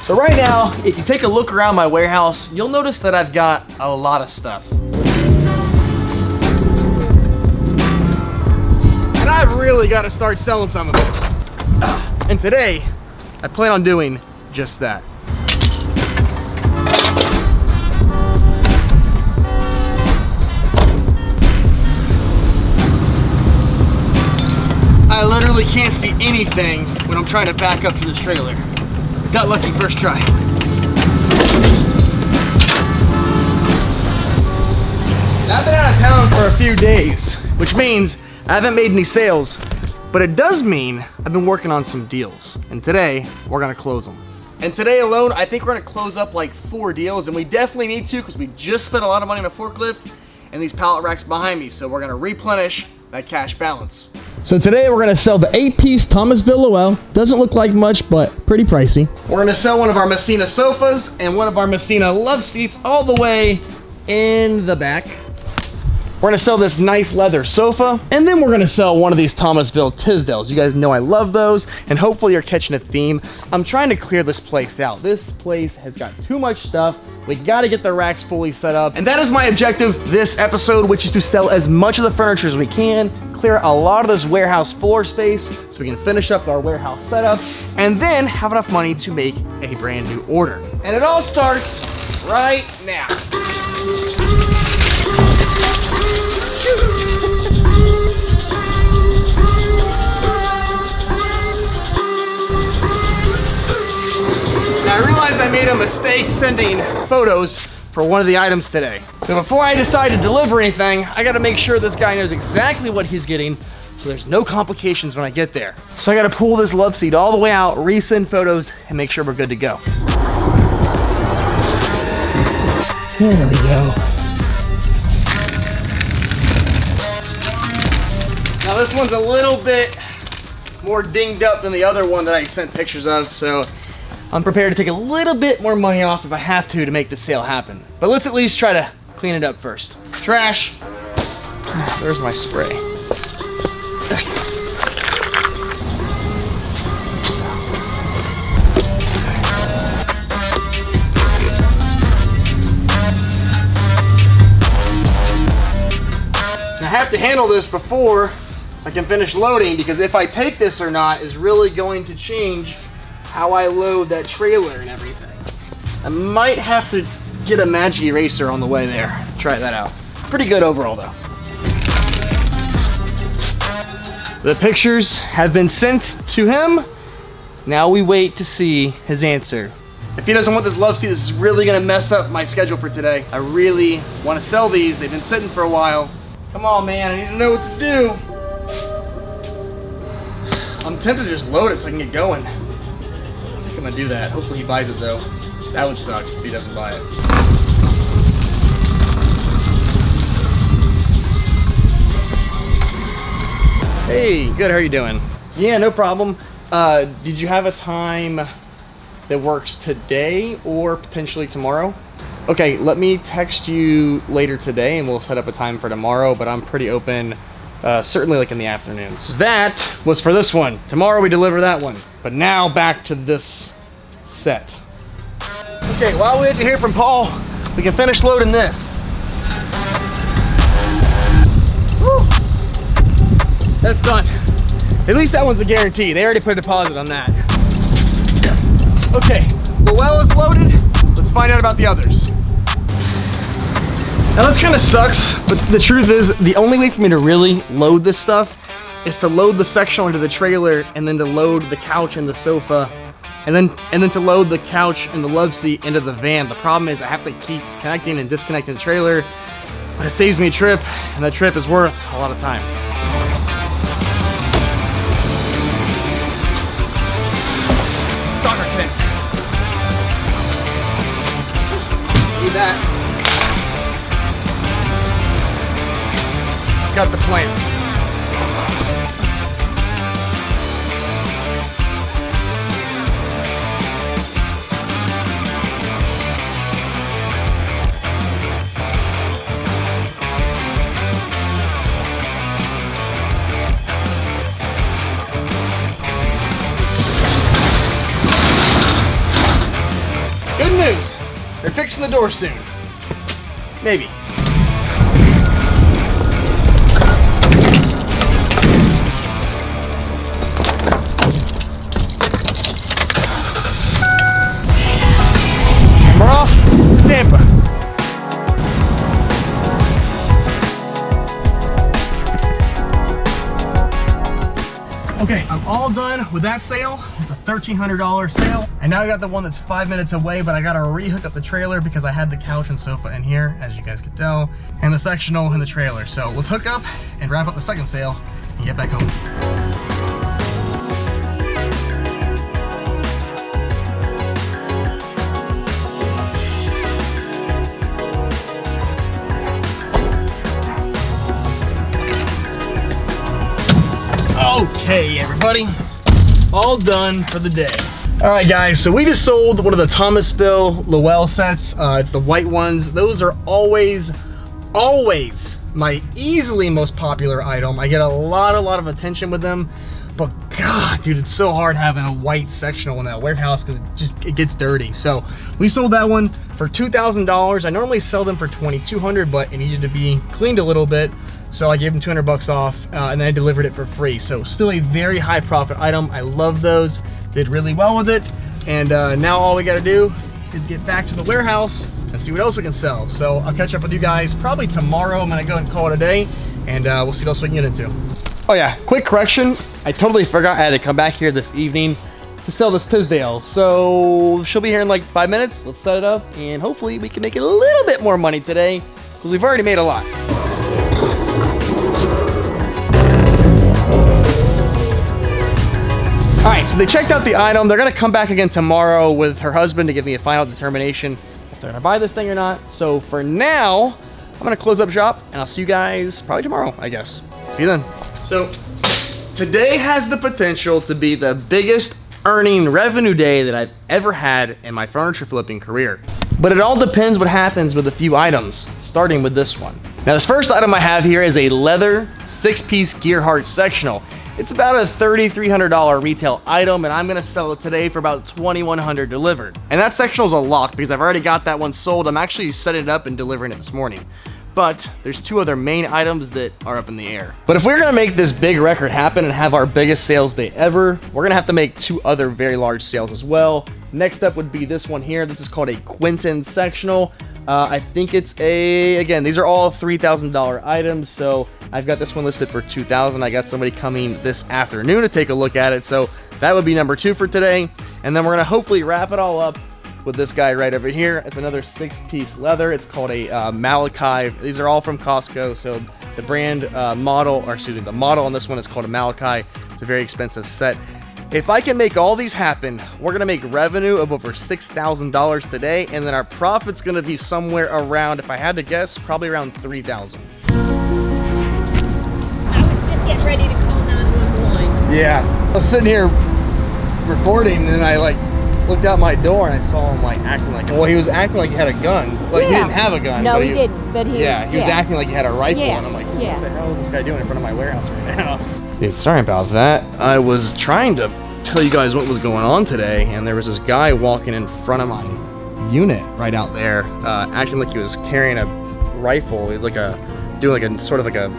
So right now, if you take a look around my warehouse, you'll notice that I've got a lot of stuff. And I've really got to start selling some of it. And today, I plan on doing just that. I literally can't see anything when I'm trying to back up to this trailer. Got lucky first try. I've been out of town for a few days, which means I haven't made any sales, but it does mean I've been working on some deals. And today, we're gonna close them. And today alone, I think we're gonna close up like 4 deals, and we definitely need to because we just spent a lot of money on a forklift and these pallet racks behind me, so we're gonna replenish that cash balance. So today we're gonna sell the 8-piece Thomasville Lowell. Doesn't look like much, but pretty pricey. We're gonna sell one of our Messina sofas and one of our Messina love seats all the way in the back. We're gonna sell this nice leather sofa, and then we're gonna sell one of these Thomasville Tisdales. You guys know I love those, and hopefully you're catching a theme. I'm trying to clear this place out. This place has got too much stuff. We gotta get the racks fully set up, and that is my objective this episode, which is to sell as much of the furniture as we can, clear a lot of this warehouse floor space so we can finish up our warehouse setup, and then have enough money to make a brand new order. And it all starts right now. Now I realized I made a mistake sending photos for one of the items today. So before I decide to deliver anything, I gotta make sure this guy knows exactly what he's getting so there's no complications when I get there. So I gotta pull this love seat all the way out, resend photos, and make sure we're good to go. There we go. Now this one's a little bit more dinged up than the other one that I sent pictures of, so I'm prepared to take a little bit more money off if I have to make the sale happen. But let's at least try to clean it up first. Trash. Where's my spray? I have to handle this before I can finish loading, because if I take this or not is really going to change how I load that trailer and everything. I might have to get a magic eraser on the way there. Try that out. Pretty good overall though. The pictures have been sent to him. Now we wait to see his answer. If he doesn't want this love seat, this is really gonna mess up my schedule for today. I really wanna sell these. They've been sitting for a while. Come on, man, I need to know what to do. I'm tempted to just load it so I can get going. I'm gonna do that. Hopefully he buys it though. That would suck if he doesn't buy it. Hey, good, how are you doing? Yeah, no problem. Did you have a time that works today or potentially tomorrow? Okay, let me text you later today and we'll set up a time for tomorrow, but I'm pretty open, certainly like in the afternoons. That was for this one. Tomorrow we deliver that one. But now back to this set. Okay, while we wait to hear from Paul, we can finish loading this. Woo. That's done. At least that one's a guarantee. They already put a deposit on that. Okay, the well is loaded. Let's find out about the others. Now this kind of sucks, but the truth is the only way for me to really load this stuff is to load the section onto the trailer and then to load the couch and the sofa and then to load the couch and the love seat into the van. The problem is I have to keep connecting and disconnecting the trailer, but it saves me a trip, and that trip is worth a lot of time. Soccer tent. Need that. Got the plan. good news. They're fixing the door soon. Maybe. We're off to Tampa. Okay, I'm all done with that sale. It's a $1,300 sale. And now I got the one that's 5 minutes away, but I gotta re-hook up the trailer because I had the couch and sofa in here, as you guys could tell, and the sectional in the trailer. So let's hook up and wrap up the second sale and get back home. Okay, everybody, all done for the day. All right, guys, so we just sold one of the Thomasville Lowell sets. It's the white ones. Those are always my easily most popular item. I get a lot of attention with them, but God, dude, it's so hard having a white sectional in that warehouse because it gets dirty. So we sold that one for $2,000. I normally sell them for $2,200, but it needed to be cleaned a little bit. So I gave them 200 bucks off and then I delivered it for free. So still a very high profit item. I love those, did really well with it. And now all we gotta do is get back to the warehouse and see what else we can sell. So I'll catch up with you guys probably tomorrow. I'm gonna go and call it a day and we'll see what else we can get into. Oh yeah, quick correction. I totally forgot I had to come back here this evening to sell this Tisdale. So she'll be here in like 5 minutes. Let's set it up and hopefully we can make a little bit more money today because we've already made a lot. All right, so they checked out the item. They're gonna come back again tomorrow with her husband to give me a final determination if they're gonna buy this thing or not. So for now, I'm gonna close up shop and I'll see you guys probably tomorrow, I guess. See you then. So today has the potential to be the biggest earning revenue day that I've ever had in my furniture flipping career. But it all depends what happens with a few items, starting with this one. Now this first item I have here is a leather 6-piece Gearhart sectional. It's about a $3,300 retail item and I'm gonna sell it today for about $2,100 delivered. And that sectional is a lock because I've already got that one sold. I'm actually setting it up and delivering it this morning. But there's two other main items that are up in the air. But if we're gonna make this big record happen and have our biggest sales day ever, we're gonna have to make two other very large sales as well. Next up would be this one here. This is called a Quinton sectional. I think it's again, these are all $3,000 items. So I've got this one listed for $2,000. I got somebody coming this afternoon to take a look at it. So that would be number 2 for today. And then we're gonna hopefully wrap it all up with this guy right over here. It's another 6-piece leather. It's called a Malachi. These are all from Costco. So the brand model, or excuse me, the model on this one is called a Malachi. It's a very expensive set. If I can make all these happen, we're gonna make revenue of over $6,000 today, and then our profit's gonna be somewhere around, if I had to guess, probably around $3,000. I was just getting ready to call 911. Yeah, I was sitting here recording, and I looked out my door and I saw him acting like, well, he was acting like he had a gun. Like, he didn't have a gun. No, he didn't, but he... Yeah, he was acting like he had a rifle, Yeah, and I'm like, what yeah. the hell is this guy doing in front of my warehouse right now? Dude, sorry about that. I was trying to tell you guys what was going on today, and there was this guy walking in front of my unit right out there, acting like he was carrying a rifle. He was doing a sort of like a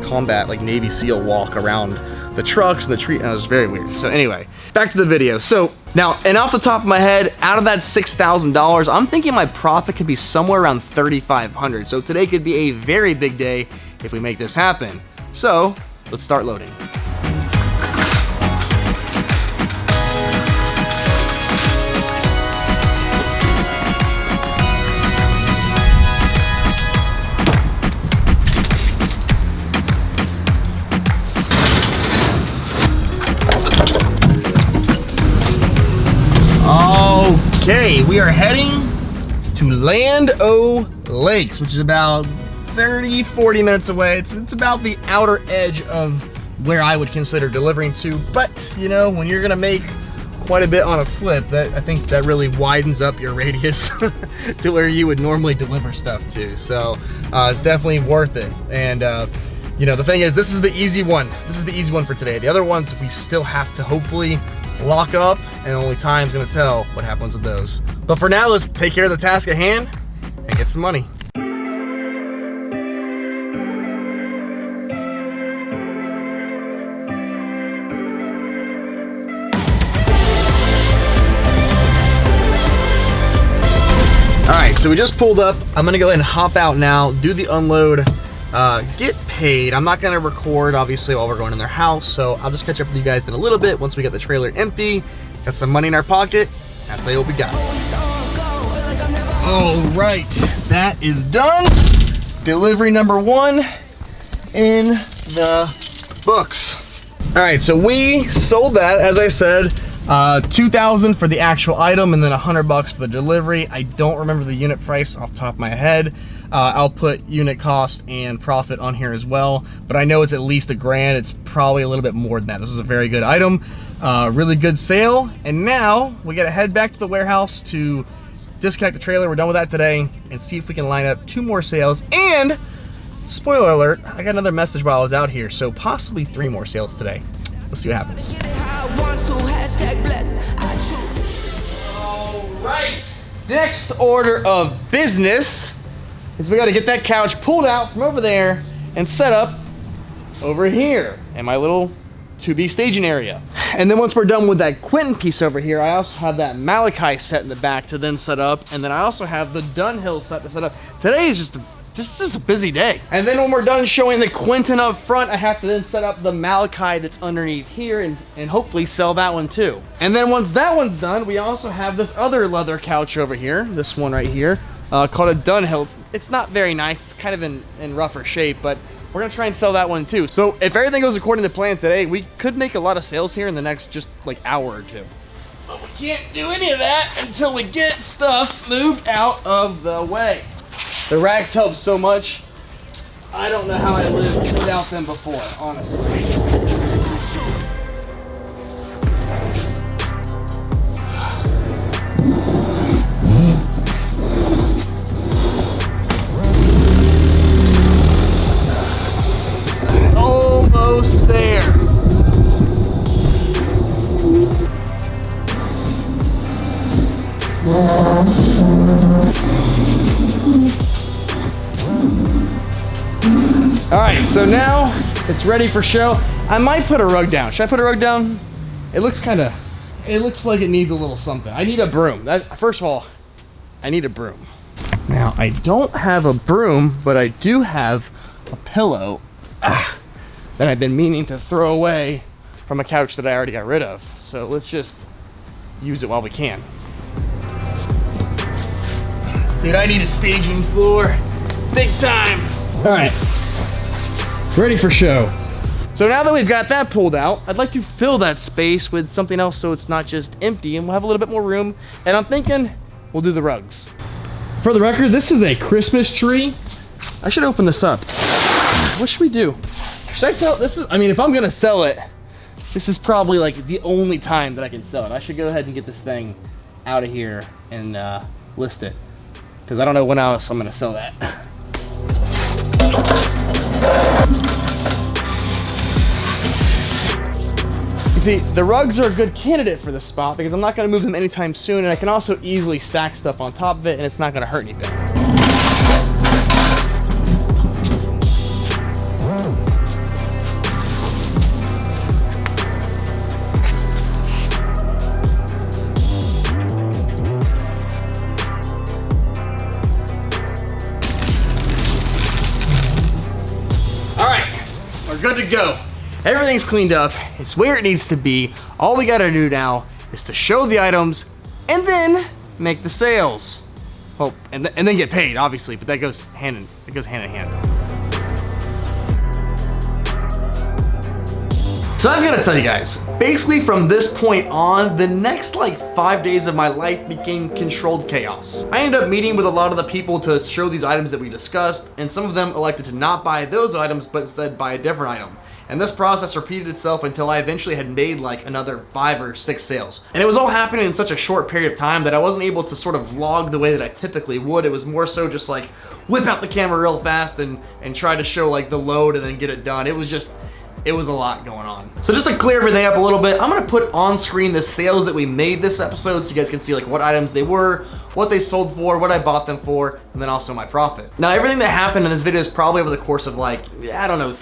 combat, Navy SEAL walk around the trucks and the tree, and it was very weird. So anyway, back to the video. So now, and off the top of my head, out of that $6,000, I'm thinking my profit could be somewhere around $3,500. So today could be a very big day if we make this happen. So let's start loading. Okay, we are heading to Land O Lakes, which is about 30-40 minutes away. It's about the outer edge of where I would consider delivering to, but you know, when you're gonna make quite a bit on a flip, I think that really widens up your radius to where you would normally deliver stuff to. So it's definitely worth it. And you know, the thing is, this is the easy one. This is the easy one for today. The other ones we still have to hopefully lock up, and only time's gonna tell what happens with those. But for now, let's take care of the task at hand and get some money. All right, so we just pulled up. I'm gonna go ahead and hop out now, do the unload, get paid. I'm not gonna record, obviously, while we're going in their house, so I'll just catch up with you guys in a little bit once we get the trailer empty, got some money in our pocket. I'll tell you what we got. All right, that is done. Delivery number 1 in the books. All right, so we sold that, as I said, $2,000 for the actual item and then $100 for the delivery. I don't remember the unit price off the top of my head. I'll put unit cost and profit on here as well, but I know it's at least $1,000. It's probably a little bit more than that. This is a very good item, really good sale. And now we gotta head back to the warehouse to disconnect the trailer. We're done with that today, and see if we can line up 2 more sales. And spoiler alert, I got another message while I was out here, so possibly 3 more sales today. Let's see what happens. All right, next order of business is we got to get that couch pulled out from over there and set up over here in my little to-be staging area. And then once we're done with that Quentin piece over here, I also have that Malachi set in the back to then set up, and then I also have the Dunhill set to set up. Today is just a busy day. And then when we're done showing the Quentin up front, I have to then set up the Malachi that's underneath here and hopefully sell that one too. And then once that one's done, we also have this other leather couch over here, this one right here, called a Dunhill. It's not very nice, it's kind of in rougher shape, but we're gonna try and sell that one too. So if everything goes according to plan today, we could make a lot of sales here in the next just like hour or 2. But we can't do any of that until we get stuff moved out of the way. The racks help so much. I don't know how I lived without them before, honestly. Almost there. All right, so now it's ready for show. I might put a rug down. Should I put a rug down? It looks like it needs a little something. I need a broom. First of all, I need a broom. Now, I don't have a broom, but I do have a pillow that I've been meaning to throw away from a couch that I already got rid of. So let's just use it while we can. Dude, I need a staging floor. Big time. All right, ready for show. So now that we've got that pulled out, I'd like to fill that space with something else so it's not just empty and we'll have a little bit more room. And I'm thinking we'll do the rugs. For the record, this is a Christmas tree. I should open this up. What should we do? Should I sell it? I mean, if I'm gonna sell it, this is probably like the only time that I can sell it. I should go ahead and get this thing out of here and list it, because I don't know when else I'm gonna sell that. You see, the rugs are a good candidate for this spot because I'm not gonna move them anytime soon, and I can also easily stack stuff on top of it and it's not gonna hurt anything. Good to go. Everything's cleaned up. It's where it needs to be. All we gotta do now is to show the items and then make the sales. Well, and then get paid, obviously, but that goes hand in hand. So I've got to tell you guys, basically from this point on, the next like 5 days of my life became controlled chaos. I ended up meeting with a lot of the people to show these items that we discussed, and some of them elected to not buy those items, but instead buy a different item. And this process repeated itself until I eventually had made like another 5 or 6 sales. And it was all happening in such a short period of time that I wasn't able to sort of vlog the way that I typically would. It was more so just like whip out the camera real fast and try to show like the load and then get it done. it was a lot going on. So just to clear everything up a little bit, I'm gonna put on screen the sales that we made this episode so you guys can see like what items they were, what they sold for, what I bought them for, and then also my profit. Now everything that happened in this video is probably over the course of like, I don't know,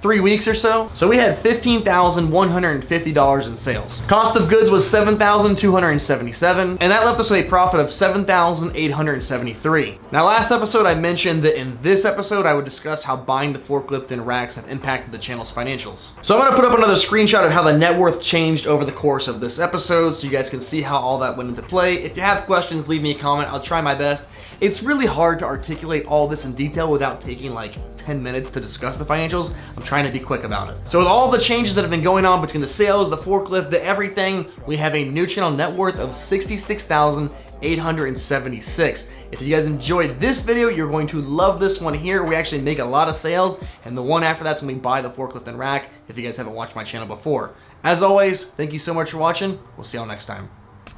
3 weeks or so. So we had $15,150 in sales. Cost of goods was $7,277, and that left us with a profit of $7,873. Now last episode I mentioned that in this episode I would discuss how buying the forklift and racks have impacted the channel's financials. So I'm gonna put up another screenshot of how the net worth changed over the course of this episode so you guys can see how all that went into play. If you have questions, leave me a comment. I'll try my best. It's really hard to articulate all this in detail without taking like 10 minutes to discuss the financials. I'm trying to be quick about it. So with all the changes that have been going on between the sales, the forklift, the everything, we have a new channel net worth of $66,876. If you guys enjoyed this video, you're going to love this one here. We actually make a lot of sales, and the one after that's when we buy the forklift and rack, if you guys haven't watched my channel before. As always, thank you so much for watching. We'll see y'all next time.